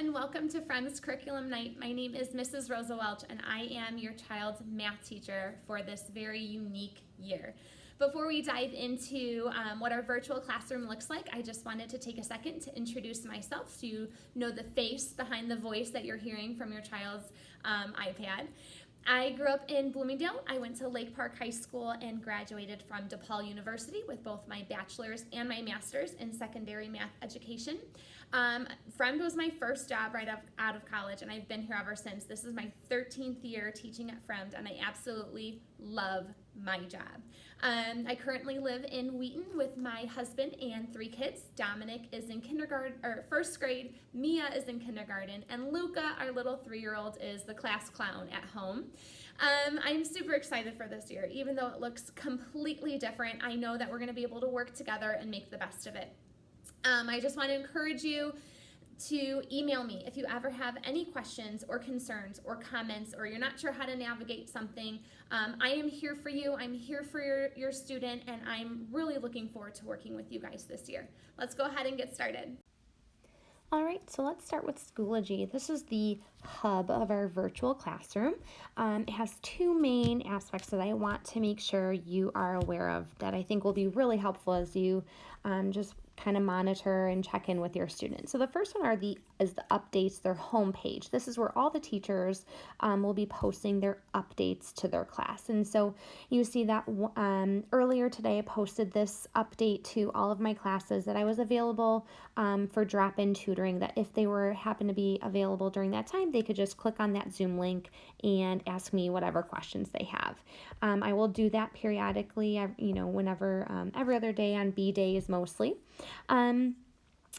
everyone. Welcome to Friends Curriculum Night. My name is Mrs. Rosa Welch, and I am your child's math teacher for this very unique year. Before we dive into what our virtual classroom looks like, I just wanted to take a second to introduce myself so you know the face behind the voice that you're hearing from your child's iPad. I grew up in Bloomingdale. I went to Lake Park High School and graduated from DePaul University with both my bachelor's and my master's in secondary math education. Friend was my first job right out of college, and I've been here ever since. This is my 13th year teaching at Friend, and I absolutely love my job. I currently live in Wheaton with my husband and 3 kids. Dominic is in kindergarten or first grade, Mia is in kindergarten, and Luca, our little 3-year-old, is the class clown at home. I'm super excited for this year. Even though it looks completely different, I know that we're going to be able to work together and make the best of it. I just want to encourage you to email me if you ever have any questions or concerns or comments, or you're not sure how to navigate something. I am here for you. I'm here for your student, and I'm really looking forward to working with you guys this year. Let's go ahead and get started. All right, so let's start with Schoology. This is the hub of our virtual classroom. It has 2 main aspects that I want to make sure you are aware of that I think will be really helpful as you just kind of monitor and check in with your students. So the first one is the updates, their homepage. This is where all the teachers will be posting their updates to their class. And so you see that earlier today I posted this update to all of my classes that I was available for drop-in tutoring, that if they happened to be available during that time, they could just click on that Zoom link and ask me whatever questions they have. I will do that periodically, whenever, every other day on B days mostly.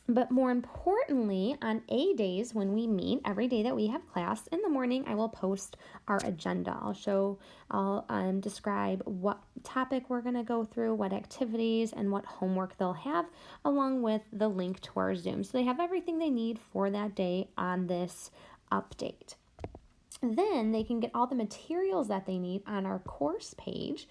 But more importantly, on A days when we meet, every day that we have class, in the morning I will post our agenda. I'll describe what topic we're going to go through, what activities, and what homework they'll have, along with the link to our Zoom. So they have everything they need for that day on this update. Then they can get all the materials that they need on our course page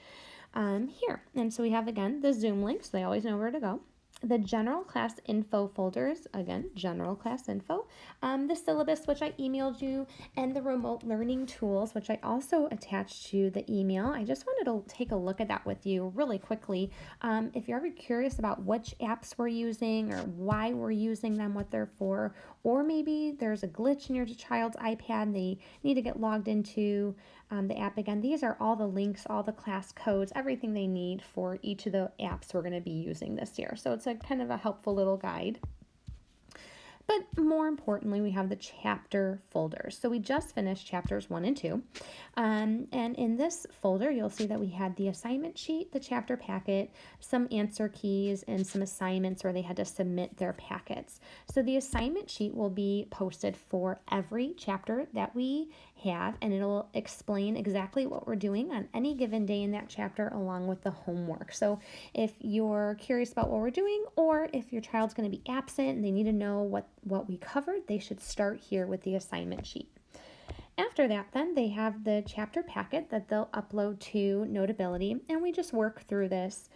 here. And so we have, again, the Zoom link, so they always know where to go. The general class info folders, again, general class info, the syllabus, which I emailed you, and the remote learning tools, which I also attached to the email. I just wanted to take a look at that with you really quickly. If you're ever curious about which apps we're using or why we're using them, what they're for, or maybe there's a glitch in your child's iPad and they need to get logged into the app again, these are all the links, all the class codes, everything they need for each of the apps we're going to be using this year. So it's a kind of a helpful little guide. But more importantly, we have the chapter folders. So we just finished chapters 1 and 2. And in this folder, you'll see that we had the assignment sheet, the chapter packet, some answer keys, and some assignments where they had to submit their packets. So the assignment sheet will be posted for every chapter that we have, and it'll explain exactly what we're doing on any given day in that chapter along with the homework. So if you're curious about what we're doing, or if your child's going to be absent and they need to know what we covered, they should start here with the assignment sheet. After that, then they have the chapter packet that they'll upload to Notability, and we just work through this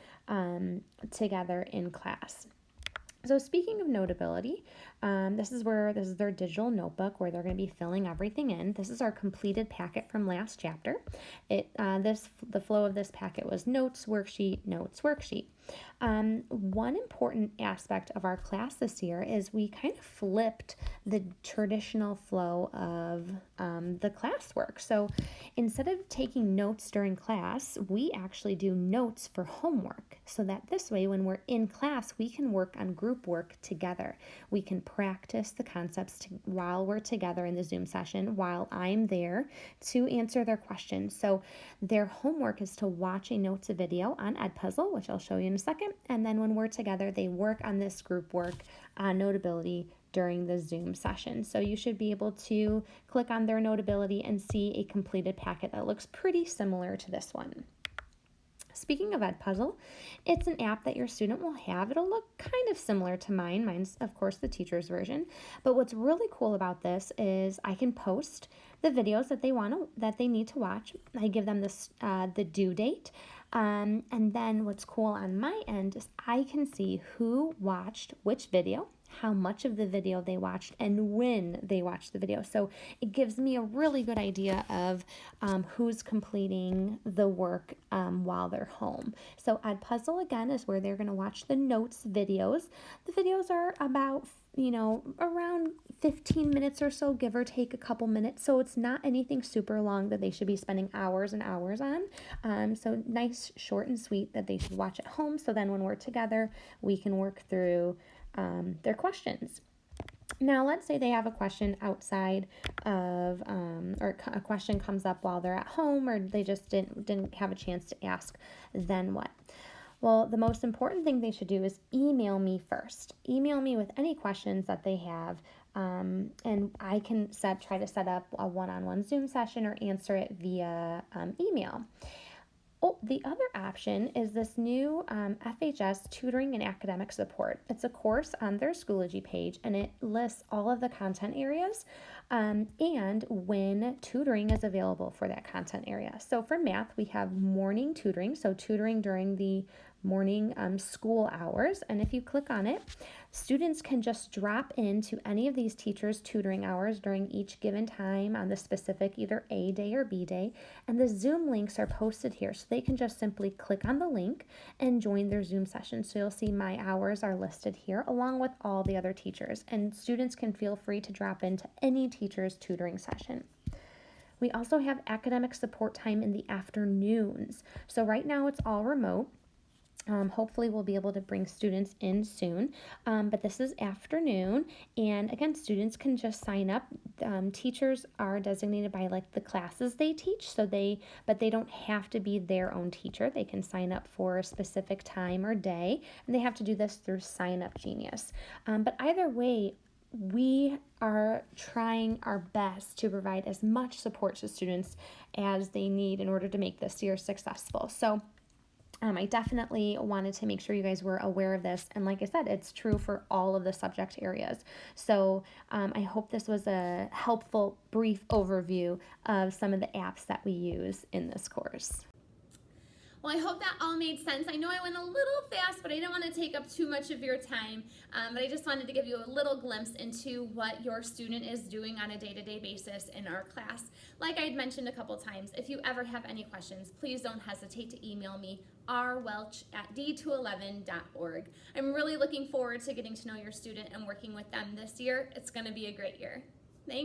together in class. So speaking of Notability, this is their digital notebook where they're going to be filling everything in. This is our completed packet from last chapter. The flow of this packet was notes, worksheet, notes, worksheet. One important aspect of our class this year is we kind of flipped the traditional flow of the classwork. So instead of taking notes during class, we actually do notes for homework, so that this way when we're in class, we can work on group work together. We can practice the concepts while we're together in the Zoom session, while I'm there to answer their questions. So their homework is to watch a notes video on Edpuzzle, which I'll show you in a second. And then when we're together, they work on this group work on Notability during the Zoom session. So you should be able to click on their Notability and see a completed packet that looks pretty similar to this one. Speaking of Edpuzzle, it's an app that your student will have. It'll look kind of similar to mine. Mine's, of course, the teacher's version. But what's really cool about this is I can post the videos that they need to watch. I give them the due date. And then what's cool on my end is I can see who watched which video, how much of the video they watched, and when they watched the video. So it gives me a really good idea of who's completing the work while they're home. So Edpuzzle, again, is where they're going to watch the notes videos. The videos are about around 15 minutes or so, give or take a couple minutes. So it's not anything super long that they should be spending hours and hours on. So nice, short and sweet that they should watch at home. So then when we're together, we can work through their questions. Now, let's say they have a question outside of, or a question comes up while they're at home, or they just didn't have a chance to ask, then what? Well, the most important thing they should do is email me first. Email me with any questions that they have, and I can try to set up a one-on-one Zoom session or answer it via email. Oh, the other option is this new FHS Tutoring and Academic Support. It's a course on their Schoology page, and it lists all of the content areas and when tutoring is available for that content area. So for math, we have morning tutoring, so tutoring during the morning school hours. And if you click on it, students can just drop into any of these teachers' tutoring hours during each given time on the specific either A day or B day. And the Zoom links are posted here, so they can just simply click on the link and join their Zoom session. So you'll see my hours are listed here along with all the other teachers. And students can feel free to drop into any teacher's tutoring session. We also have academic support time in the afternoons. So right now it's all remote. Hopefully we'll be able to bring students in soon, but this is afternoon, and again, students can just sign up. Teachers are designated by like the classes they teach, but they don't have to be their own teacher. They can sign up for a specific time or day, and they have to do this through Sign Up Genius. But either way, we are trying our best to provide as much support to students as they need in order to make this year successful. So I definitely wanted to make sure you guys were aware of this. And like I said, it's true for all of the subject areas. So I hope this was a helpful, brief overview of some of the apps that we use in this course. Well, I hope that all made sense. I know I went a little fast, but I didn't want to take up too much of your time. But I just wanted to give you a little glimpse into what your student is doing on a day-to-day basis in our class. Like I had mentioned a couple times, if you ever have any questions, please don't hesitate to email me, rwelch@d211.org. I'm really looking forward to getting to know your student and working with them this year. It's going to be a great year.